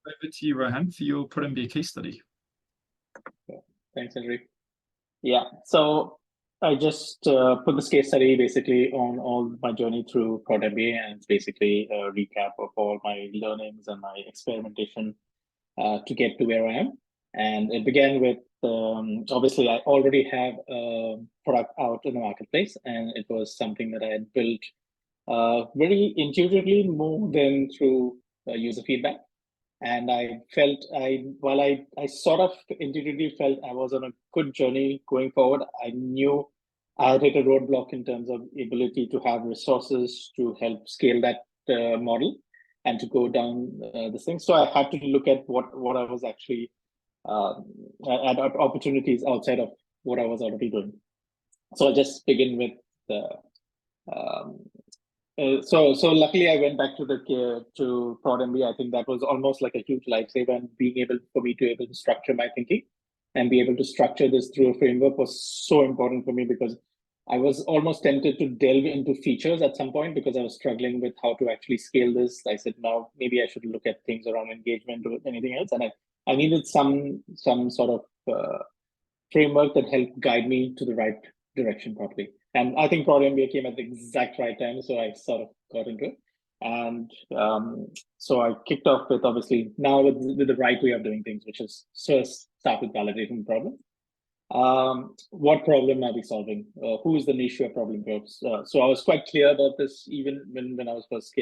Over to you, Rohan, for your Prod MBA case study. Yeah. Thanks, Henry. Yeah, so I just put this case study basically on all my journey through Prod MBA, and it's basically a recap of all my learnings and my experimentation to get to where I am. And it began with obviously I already have a product out in the marketplace, and it was something that I had built very intuitively more than through user feedback. And I felt I sort of intuitively felt I was on a good journey going forward. I knew I had hit a roadblock in terms of ability to have resources to help scale that model and to go down this thing. So I had to look at what I was actually at opportunities outside of what I was already doing. So I'll just begin with the um, so luckily I went back to the to Prod MBA. I think that was almost like a huge lifesaver, and being able for me to able to structure my thinking and be able to structure this through a framework was so important for me, because I was almost tempted to delve into features at some point because I was struggling with how to actually scale this. I said, now maybe I should look at things around engagement or anything else, and I needed some sort of framework that helped guide me to the right direction properly. And I think Prod MBA came at the exact right time, so I sort of got into it. And so I kicked off with, obviously now with the right way of doing things, which is first start with validating the problem. What problem are we solving? Who is the niche we're problem groups? So I was quite clear about this even when I was first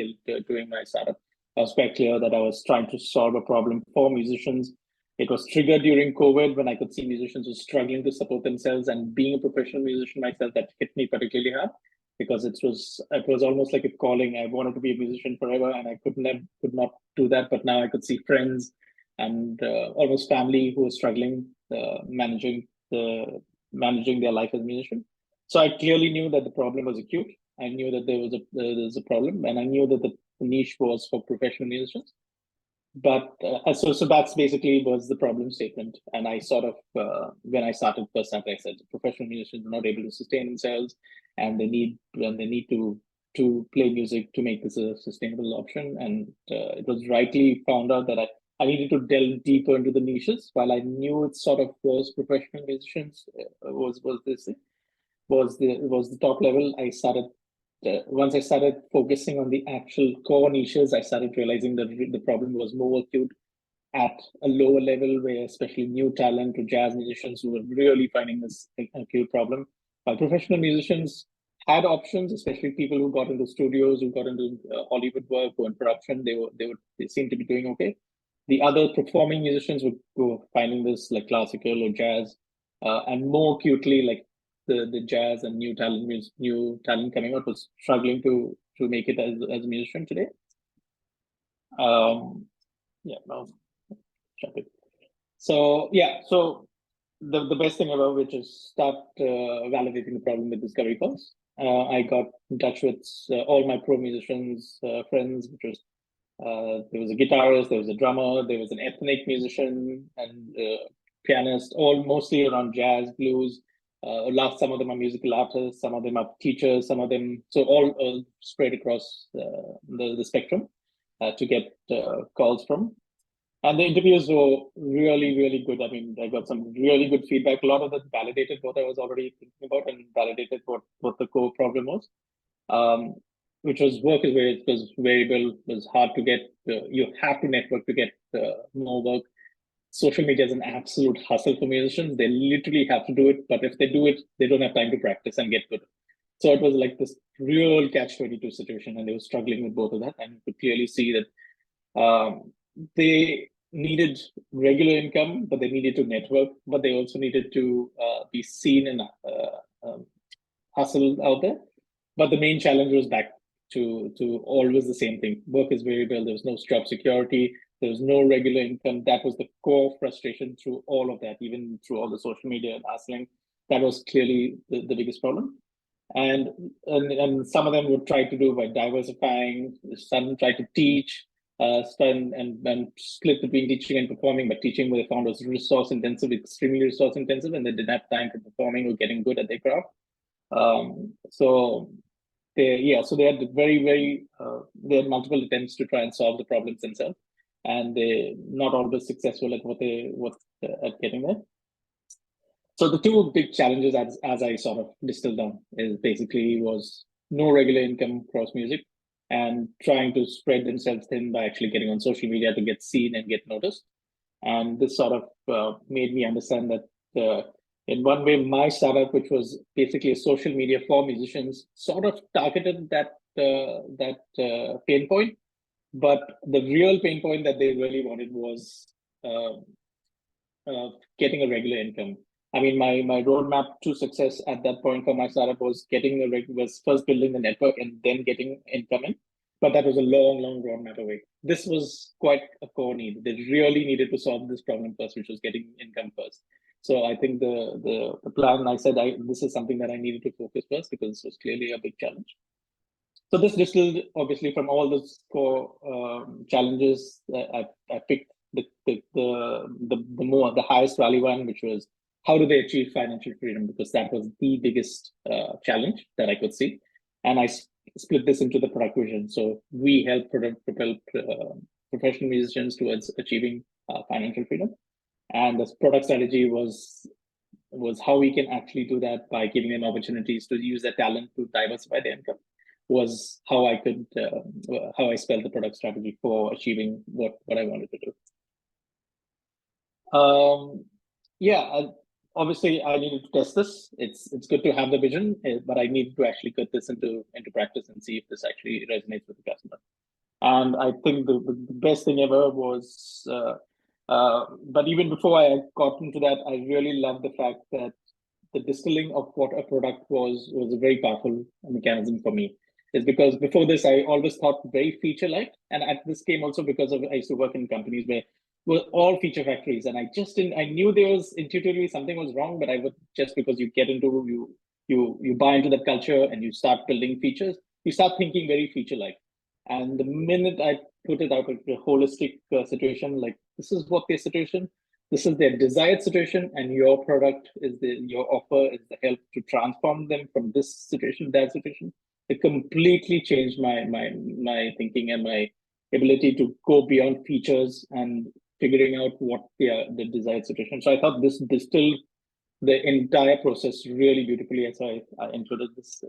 doing my startup. I was quite clear that I was trying to solve a problem for musicians. It was triggered during COVID when I could see musicians were struggling to support themselves, and being a professional musician myself, that hit me particularly hard because it was almost like a calling. I wanted to be a musician forever, and I could not do that. But now I could see friends and almost family who were struggling managing their life as a musician. So I clearly knew that the problem was acute. I knew that there was a problem, and I knew that the niche was for professional musicians. But so that's basically was the problem statement. And I sort of when I started first up, I said professional musicians are not able to sustain themselves, and they need to play music to make this a sustainable option. And it was rightly found out that I needed to delve deeper into the niches. While I knew it sort of was professional musicians was the top level. I started once I started focusing on the actual core niches, I started realizing that the problem was more acute at a lower level, where especially new talent or jazz musicians who were really finding this acute problem. While professional musicians had options, especially people who got into studios, who got into Hollywood work or in production, they seemed to be doing okay. The other performing musicians were finding this like classical or jazz, and more acutely like the jazz and new talent coming out was struggling to make it as a musician today. Yeah, no, so yeah, so the best thing about which is start validating the problem with discovery calls. I got in touch with all my pro musicians friends, which was there was a guitarist, there was a drummer, there was an ethnic musician and pianist, all mostly around jazz, blues. Some of them are musical artists, some of them are teachers, some of them, so all spread across the spectrum to get calls from. And the interviews were really, really good. I mean, I got some really good feedback. A lot of that validated what I was already thinking about and validated what the core problem was. Which was work is where it was variable, was hard to get. You have to network to get more work. Social media is an absolute hustle for musicians. They literally have to do it, but if they do it, they don't have time to practice and get good. So it was like this real catch-22 situation, and they were struggling with both of that. And you could clearly see that they needed regular income, but they needed to network, but they also needed to be seen and hustle out there. But the main challenge was back to always the same thing. Work is variable. There was no job security. There was no regular income. That was the core frustration through all of that, even through all the social media and hustling. That was clearly the biggest problem. And some of them would try to do by diversifying. Some tried to teach, and split between teaching and performing. But teaching, what they found was resource intensive, extremely resource intensive, and they didn't have time for performing or getting good at their craft. So they had they had multiple attempts to try and solve the problems themselves. and they're not always successful at at getting there. So the two big challenges, as I sort of distilled down, is basically was no regular income across music, and trying to spread themselves thin by actually getting on social media to get seen and get noticed. And this sort of made me understand that in one way, my startup, which was basically a social media for musicians, sort of targeted that pain point. But the real pain point that they really wanted was uh, getting a regular income. I mean, my roadmap to success at that point for my startup was was first building the network and then getting income in. But that was a long roadmap away. This was quite a core need. They really needed to solve this problem first, which was getting income first. So I think the plan, I said, this is something that I needed to focus first because this was clearly a big challenge. So this distilled obviously from all those core challenges. I picked the highest value one, which was how do they achieve financial freedom, because that was the biggest challenge that I could see, and I split this into the product vision. So we help propel professional musicians towards achieving financial freedom, and the product strategy was how we can actually do that by giving them opportunities to use their talent to diversify their income. Was how I spelled the product strategy for achieving what I wanted to do. Yeah, obviously I needed to test this. It's good to have the vision, but I needed to actually put this into practice and see if this actually resonates with the customer. And I think the best thing ever was, but even before I got into that, I really loved the fact that the distilling of what a product was a very powerful mechanism for me. Is because before this, I always thought very feature-like, and this came also because I used to work in companies where were all feature factories, and I just didn't. I knew there was intuitively something was wrong, but I would just because you get into you buy into that culture and you start building features, you start thinking very feature-like. And the minute I put it out of a holistic situation, like this is what their situation, this is their desired situation, and your product is your offer is the help to transform them from this situation to that situation. It completely changed my thinking and my ability to go beyond features and figuring out what the desired situation. So I thought this distilled the entire process really beautifully as I included this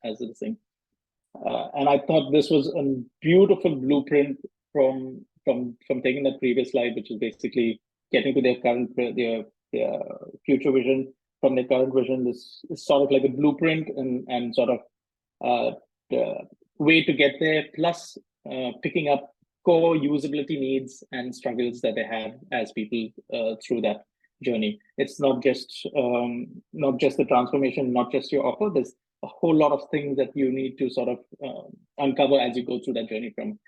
as a thing. And I thought this was a beautiful blueprint from taking that previous slide, which is basically getting to their future vision from their current vision. This is sort of like a blueprint and sort of the way to get there, plus picking up core usability needs and struggles that they have as people through that journey. It's not just the transformation, not just your offer. There's a whole lot of things that you need to sort of uncover as you go through that journey from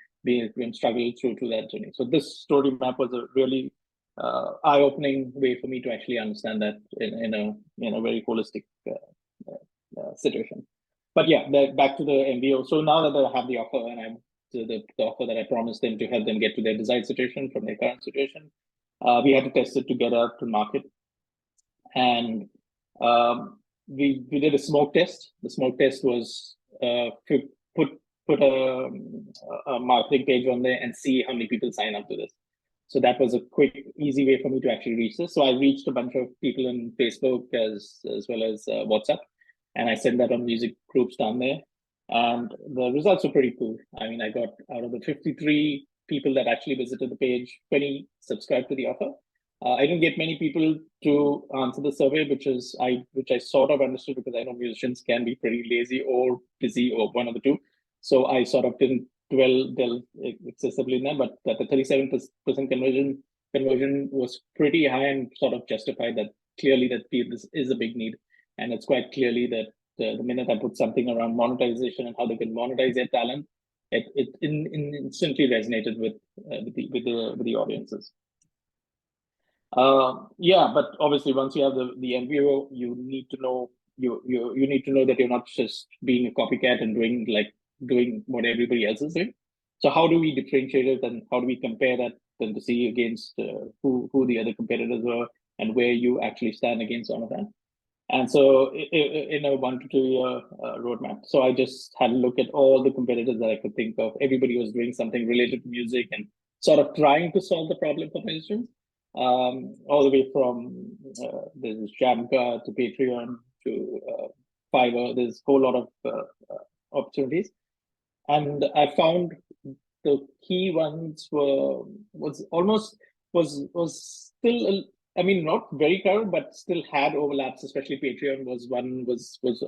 struggle through to that journey. So this story map was a really eye-opening way for me to actually understand that in a very holistic situation. But yeah, back to the MBO. So now that I have the offer and I'm the offer that I promised them to help them get to their desired situation from their current situation, we had to test it to get out to market. And we did a smoke test. The smoke test was put a marketing page on there and see how many people sign up to this. So that was a quick, easy way for me to actually reach this. So I reached a bunch of people in Facebook as well as WhatsApp, and I sent that on music groups down there. And the results were pretty cool. I mean, I got out of the 53 people that actually visited the page, 20 subscribed to the offer. I didn't get many people to answer the survey, which I sort of understood because I know musicians can be pretty lazy or busy or one of the two. So I sort of didn't delve excessively in that, but that the 37% conversion was pretty high and sort of justified that clearly that this is a big need. And it's quite clearly that the minute I put something around monetization and how they can monetize their talent, it instantly resonated with the audiences. Yeah, but obviously once you have the MBO, you need to know you need to know that you're not just being a copycat and doing what everybody else is doing. So how do we differentiate it, and how do we compare that then to see against who the other competitors are and where you actually stand against some of that? And so in a 1 to 2 year roadmap, so I just had a look at all the competitors that I could think of. Everybody was doing something related to music and sort of trying to solve the problem for musicians, all the way from there's Jamka to Patreon to Fiverr. There's a whole lot of opportunities, and I found the key ones was still I mean, not very crowded, but still had overlaps. Especially Patreon was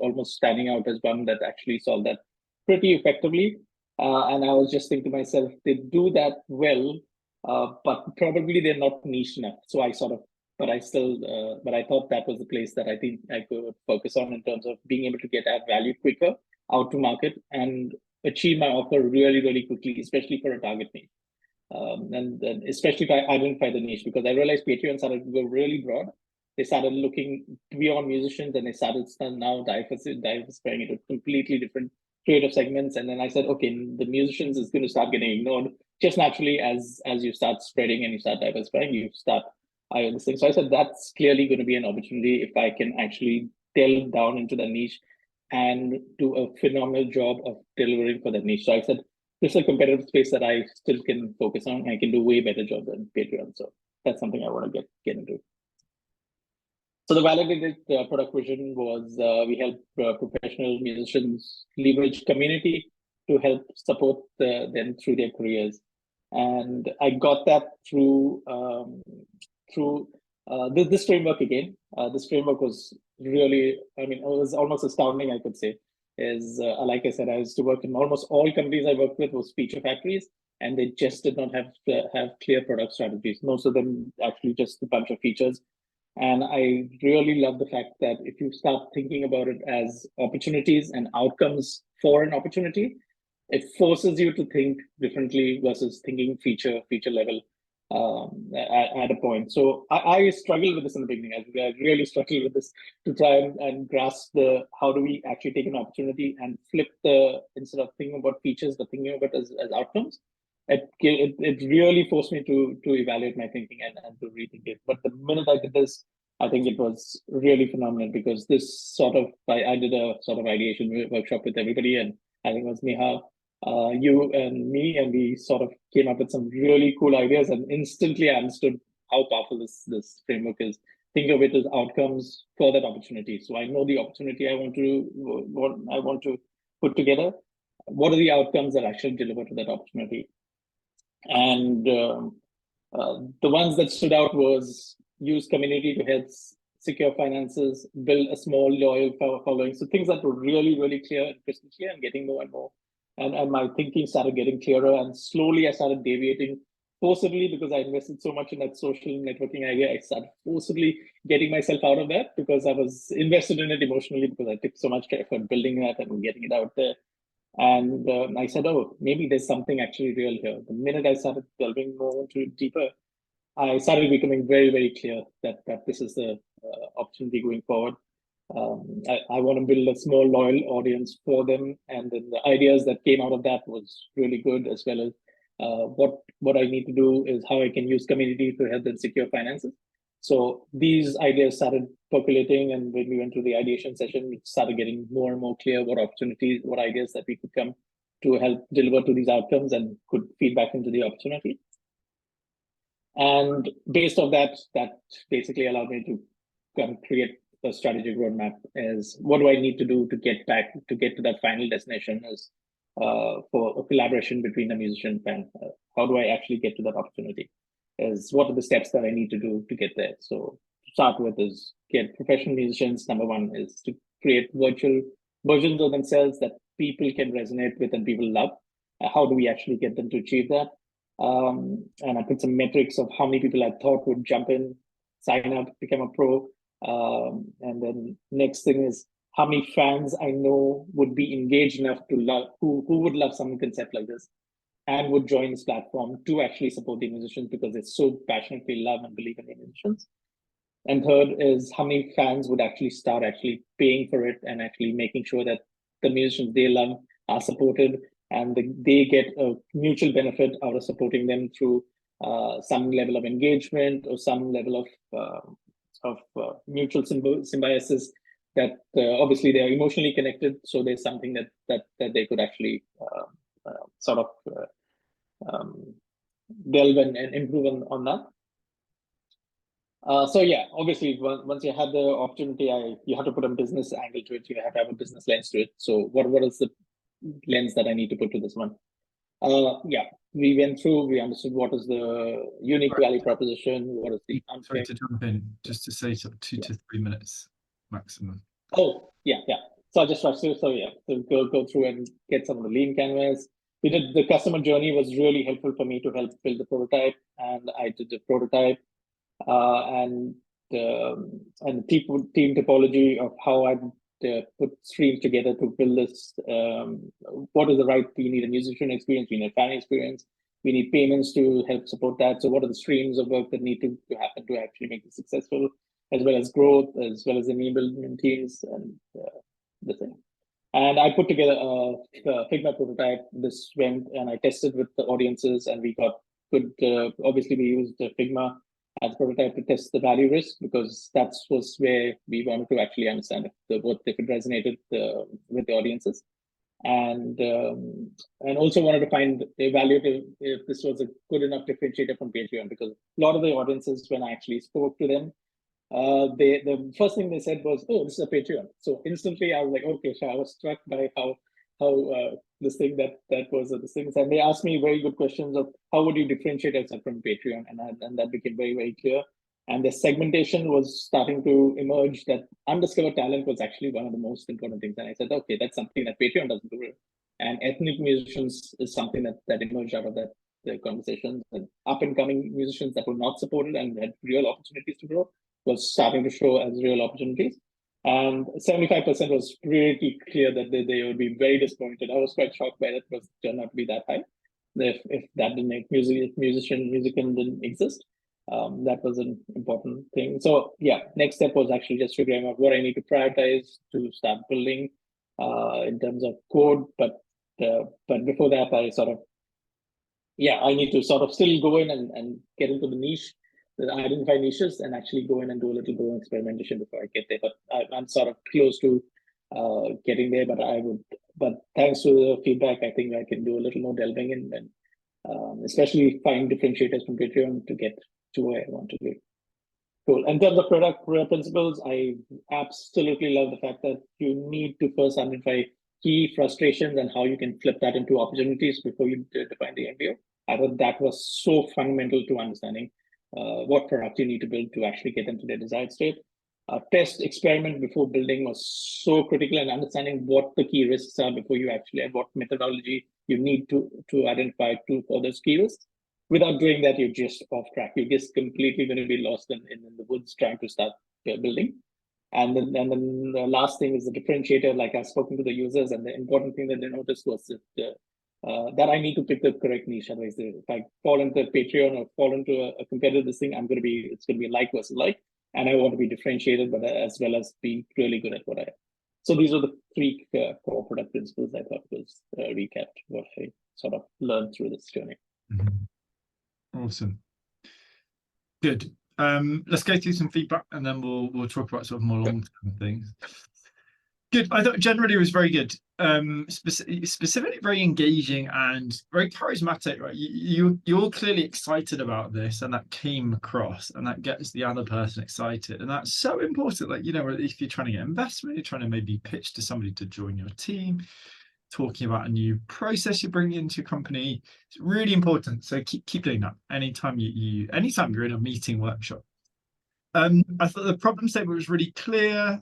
almost standing out as one that actually solved that pretty effectively. And I was just thinking to myself, they do that well, but probably they're not niche enough. So I sort of, but I still, but I thought that was the place that I think I could focus on in terms of being able to get add value quicker out to market and achieve my offer really, really quickly, especially for a target niche. And especially if I identify the niche, because I realized Patreon started to go really broad. They started looking beyond musicians, and they started now diversifying into completely different creative segments. And then I said, okay, the musicians is going to start getting ignored just naturally as you start spreading and you start diversifying, you start this. So I said that's clearly going to be an opportunity if I can actually delve down into the niche and do a phenomenal job of delivering for the niche. So I said, this is a competitive space that I still can focus on. I can do way better job than Patreon. So that's something I want to get into. So the validated product vision was we help professional musicians leverage community to help support them through their careers. And I got that through this framework again. This framework was really, I mean, it was almost astounding, I could say. Like I said, I used to work in almost all companies I worked with was feature factories, and they just did not have clear product strategies. Most of them actually just a bunch of features. And I really love the fact that if you start thinking about it as opportunities and outcomes for an opportunity, it forces you to think differently versus thinking feature level at a point. So I struggled with this in the beginning. I really struggled with this to try and grasp how do we actually take an opportunity and flip instead of thinking about features, but thinking about it as outcomes. It really forced me to evaluate my thinking and to rethink it. But the minute I did this, I think it was really phenomenal because this sort of, I did a sort of ideation workshop with everybody, and I think it was Neha, you and me, and we sort of came up with some really cool ideas, and instantly I understood how powerful this framework is. Think of it as outcomes for that opportunity. So I know the opportunity I want to put together. What are the outcomes that actually deliver to that opportunity? And the ones that stood out was use community to help secure finances, build a small loyal following. So things that were really, really clear and crystal clear, and getting more and more. And my thinking started getting clearer, and slowly I started deviating forcibly because I invested so much in that social networking idea. I started forcibly getting myself out of that because I was invested in it emotionally because I took so much effort building that and getting it out there. And I said, oh, maybe there's something actually real here. The minute I started delving more into it deeper, I started becoming very, very clear that this is the opportunity going forward. I want to build a small loyal audience for them, and then the ideas that came out of that was really good, as well as what I need to do is how I can use community to help them secure finances. So these ideas started percolating, and when we went to the ideation session, we started getting more and more clear what opportunities, what ideas that we could come to help deliver to these outcomes and could feed back into the opportunity. And based on that basically allowed me to kind of create a strategic roadmap as what do I need to do to get to that final destination as for a collaboration between a musician and how do I actually get to that opportunity? Is what are the steps that I need to do to get there? So to start with is get professional musicians. Number one is to create virtual versions of themselves that people can resonate with and people love. How do we actually get them to achieve that? And I put some metrics of how many people I thought would jump in, sign up, become a pro. And then next thing is how many fans I know would be engaged enough to love, who would love some concept like this and would join this platform to actually support the musicians because they so passionately love and believe in the musicians. And third is how many fans would actually start actually paying for it and actually making sure that the musicians they love are supported and they get a mutual benefit out of supporting them through some level of engagement or some level of mutual symbiosis that obviously they are emotionally connected. So there's something that they could actually sort of delve and improve on that. So yeah, obviously, once you have the opportunity, you have to put a business angle to it. You have to have a business lens to it. So what is the lens that I need to put to this one? Yeah, we went through. We understood what is the unique value proposition. What is the Sorry to jump in, just to say sort of 2 to 3 minutes maximum. Oh yeah. So I just rushed through. So yeah, so go through and get some of the lean canvas. We did the customer journey was really helpful for me to help build the prototype, and I did the prototype. And the team topology of how I put streams together to build this. What is the right? We need a musician experience. We need a fan experience. We need payments to help support that. So what are the streams of work that need to happen to actually make it successful, as well as growth, as well as enablement teams and the thing. And I put together a Figma prototype. This went and I tested with the audiences, and we got good. Obviously, we used Figma as prototype to test the value risk, because that was where we wanted to actually understand if it resonated with the audiences, and also wanted to find evaluative if this was a good enough differentiator from Patreon, because a lot of the audiences, when I actually spoke to them, the first thing they said was, "Oh, this is a Patreon." So instantly, I was like, "Okay." So I was struck by how this thing that was the things, and they asked me very good questions of how would you differentiate yourself from Patreon, and that became very clear. And the segmentation was starting to emerge. That undiscovered talent was actually one of the most important things. And I said, okay, that's something that Patreon doesn't do. And ethnic musicians is something that emerged out of that the conversations, and up and coming musicians that were not supported and had real opportunities to grow was starting to show as real opportunities. And 75% was pretty clear that they would be very disappointed. I was quite shocked by that, because it turned out to be that high. If that didn't make music didn't exist, that was an important thing. So yeah, next step was actually just figuring out what I need to prioritize to start building in terms of code. But before that, I need to sort of still go in and get into the niche, identify niches, and actually go in and do a little bit of experimentation before I get there. But I'm sort of close to getting there. But thanks to the feedback, I think I can do a little more delving in, and especially find differentiators from Patreon to get to where I want to go. Cool. In terms of product principles, I absolutely love the fact that you need to first identify key frustrations and how you can flip that into opportunities before you define the MBO. I thought that was so fundamental to understanding what product you need to build to actually get them to their desired state. Test, experiment before building was so critical, and understanding what the key risks are before you actually, and what methodology you need to identify for those key risks. Without doing that, you're just off track. You're just completely going to be lost in the woods trying to start building. And then the last thing is the differentiator. Like I've spoken to the users, and the important thing that they noticed was that I need to pick the correct niche. Otherwise, if I fall into Patreon or fall into a competitive thing, it's going to be like versus like, and I want to be differentiated, but as well as be really good at what I am. So these are the three core product principles I thought was recapped what I sort of learned through this journey. Mm-hmm. Awesome. Good. Let's go through some feedback, and then we'll talk about sort of more long-term things. Good. I thought generally it was very good. Specifically very engaging and very charismatic, right? You're clearly excited about this, and that came across, and that gets the other person excited. And that's so important. Like, if you're trying to get investment, you're trying to maybe pitch to somebody to join your team, talking about a new process you're bringing into your company. It's really important. So keep doing that. Anytime you're in a meeting workshop. I thought the problem statement was really clear.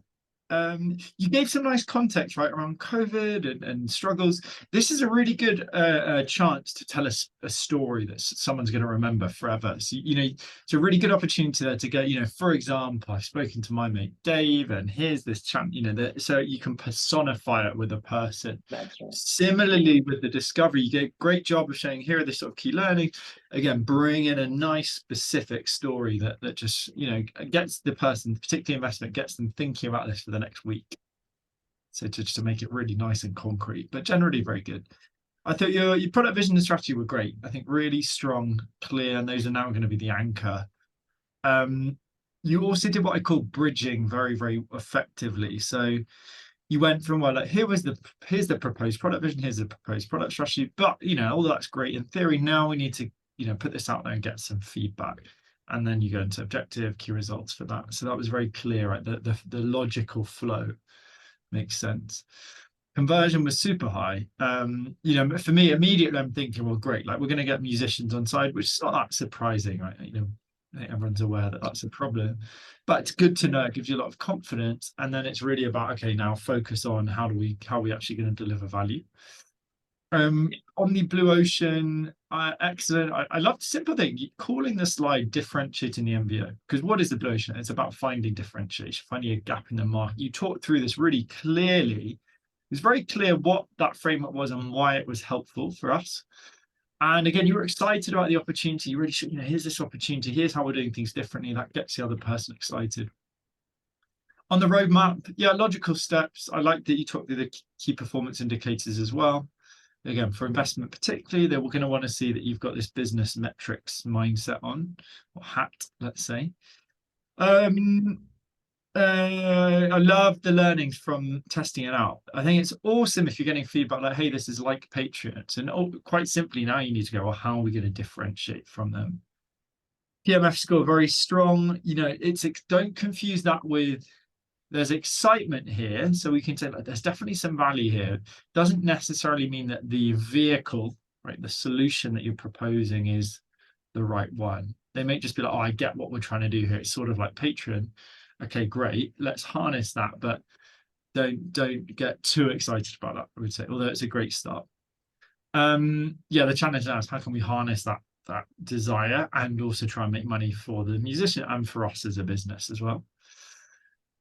You gave some nice context, right, around COVID and struggles. This is a really good chance to tell us a story that someone's going to remember forever. So, it's a really good opportunity there to go, for example, I've spoken to my mate Dave, and here's this chant, so you can personify it with a person. That's right. Similarly, with the discovery, you get a great job of showing here are the sort of key learnings. Again, bring in a nice specific story that just gets the person, particularly investment, gets them thinking about this for the next week. So to make it really nice and concrete, but generally very good. I thought your product vision and strategy were great. I think really strong, clear, and those are now going to be the anchor. You also did what I call bridging very, very effectively. So you went from, well, like, here's the proposed product vision, here's the proposed product strategy, but all that's great in theory. Now we need to put this out there and get some feedback. And then you go into objective, key results for that. So that was very clear, right? The logical flow makes sense. Conversion was super high. For me, immediately I'm thinking, well, great, like we're going to get musicians on side, which is not that surprising, right? I think everyone's aware that that's a problem, but it's good to know. It gives you a lot of confidence, and then it's really about, okay, now focus on how are we actually going to deliver value. On the blue ocean, excellent. I love the simple thing, calling the slide differentiating the MBO, because what is the blue ocean? It's about finding differentiation, finding a gap in the market. You talked through this really clearly. It's very clear what that framework was and why it was helpful for us. And again, you were excited about the opportunity. You really should, here's this opportunity. Here's how we're doing things differently. That gets the other person excited. On the roadmap, yeah, logical steps. I like that you talked through the key performance indicators as well. Again, for investment particularly, they were going to want to see that you've got this business metrics mindset on, or hat, let's say. I love the learnings from testing it out. I think it's awesome if you're getting feedback like, hey, this is like Patriots. And quite simply, now you need to go, well, how are we going to differentiate from them? PMF score very strong. Don't confuse that with there's excitement here. So we can say like, there's definitely some value here. Doesn't necessarily mean that the vehicle, right, the solution that you're proposing is the right one. They may just be like, oh, I get what we're trying to do here. It's sort of like Patreon. Okay, great. Let's harness that, but don't get too excited about that, I would say, although it's a great start. The challenge now is how can we harness that desire and also try and make money for the musician and for us as a business as well.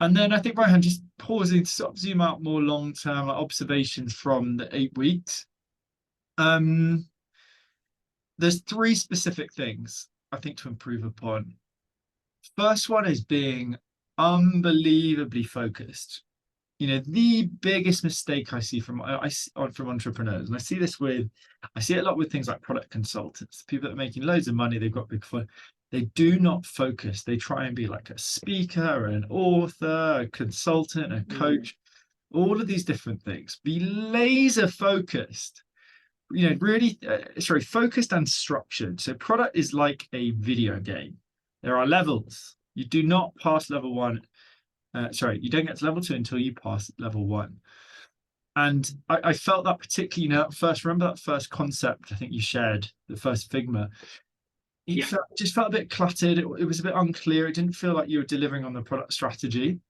And then I think, Rohan, just pausing to sort of zoom out more long-term observations from the 8 weeks. There's 3 specific things I think to improve upon. First one is being unbelievably focused. The biggest mistake I see from entrepreneurs, and I see it a lot with things like product consultants, people that are making loads of money, they've got big fun. They do not focus. They try and be like a speaker, an author, a consultant, a coach, all of these different things. Be laser focused. Really, focused and structured. So product is like a video game. There are levels. You do not pass level 1. You don't get to level 2 until you pass level 1. And I felt that particularly, remember that first concept I think you shared, the first Figma. It just felt a bit cluttered. It was a bit unclear. It didn't feel like you were delivering on the product strategy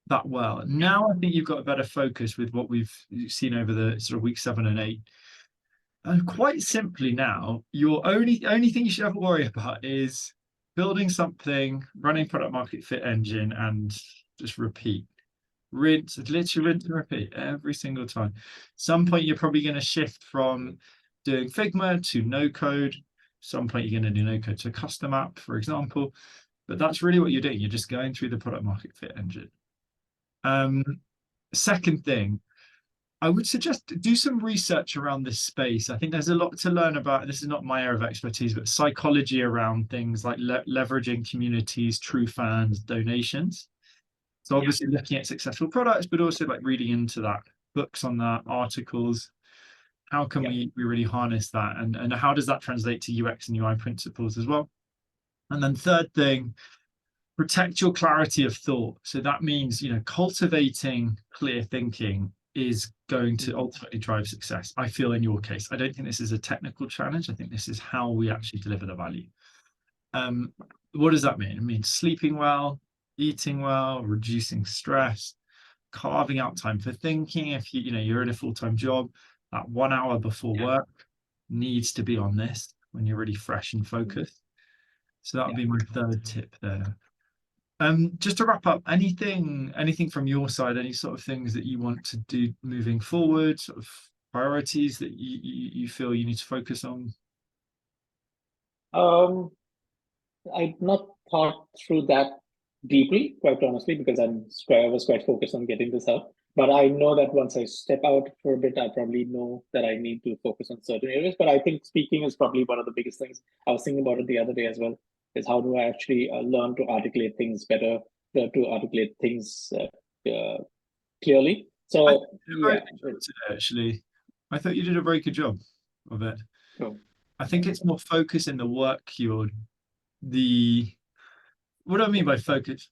that well. Now I think you've got a better focus with what we've seen over the sort of week 7 and 8. And quite simply now, your only thing you should ever worry about is building something, running product market fit engine, and just repeat. Literally rinse and repeat every single time. Some point you're probably going to shift from doing Figma to no code. Some point you're going to do no code to a custom app, for example. But that's really what you're doing. You're just going through the product market fit engine. Second thing, I would suggest do some research around this space. I think there's a lot to learn about. This is not my area of expertise, but psychology around things like leveraging communities, true fans, donations. So obviously looking at successful products, but also like reading into that, books on that, articles. How can we really harness that? And how does that translate to UX and UI principles as well? And then third thing, protect your clarity of thought. So that means, cultivating clear thinking is going to ultimately drive success. I feel in your case, I don't think this is a technical challenge. I think this is how we actually deliver the value. What does that mean? It means sleeping well, eating well, reducing stress, carving out time for thinking. If you're in a full-time job, that 1 hour before work needs to be on this when you're really fresh and focused. So that would be my third tip there. Just to wrap up, anything from your side, any sort of things that you want to do moving forward, sort of priorities that you feel you need to focus on? I've not thought through that deeply, quite honestly, because I was quite focused on getting this out. But I know that once I step out for a bit, I probably know that I need to focus on certain areas. But I think speaking is probably one of the biggest things. I was thinking about it the other day as well, is how do I actually learn to articulate things better, to articulate things clearly. So actually, I thought you did a very good job of it. Cool. I think it's more focus in the work what do I mean by focus?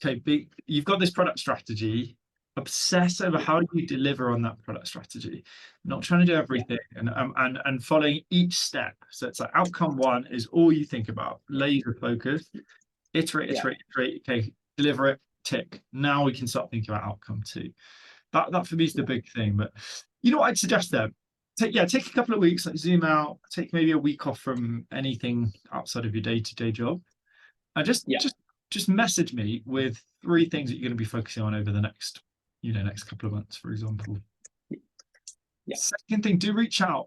Okay, you've got this product strategy. Obsess over how you deliver on that product strategy, not trying to do everything, and following each step. So it's like outcome one is all you think about, laser focus, iterate, iterate, iterate. Okay, deliver it, tick. Now we can start thinking about outcome two. That for me is the big thing. But you know what I'd suggest there? Take a couple of weeks, like zoom out, take maybe a week off from anything outside of your day-to-day job, and just message me with 3 things that you're going to be focusing on over the next couple of months, for example. Second thing, do reach out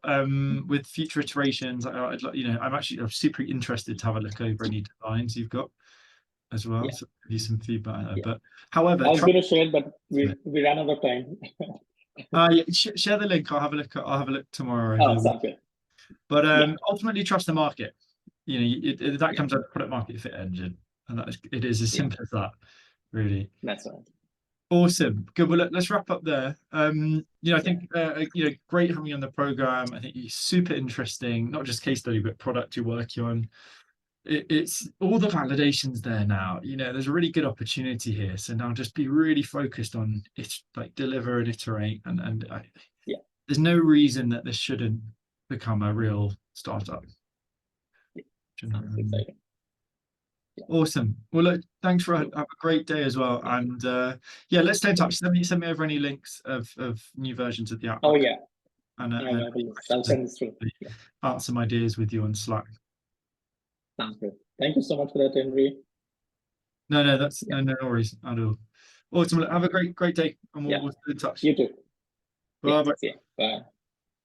with future iterations. I'm super interested to have a look over any designs you've got as well. So give you some feedback. But however, I was going to share, but we ran out of time. Share the link. I'll have a look tomorrow. Oh, sounds good. But ultimately, trust the market. That comes out of product market fit engine, and it is as simple as that, really. That's right. Awesome. Good. Well, let's wrap up there. I think great having you on the program. I think you're super interesting, not just case study, but product you're working on. It's all the validations there now. There's a really good opportunity here. So now just be really focused on it, like deliver and iterate, and there's no reason that this shouldn't become a real startup. Sounds exciting. Awesome. Well, look, thanks for have a great day as well. And let's stay in touch. Send me over any links of new versions of the app. Oh yeah. And I'll send this through. bounce some ideas with you on Slack. Sounds good. Thank you so much for that, Henry. No, that's no worries at all. Awesome. Have a great day, and we'll stay in touch. You too. Bye. Bye.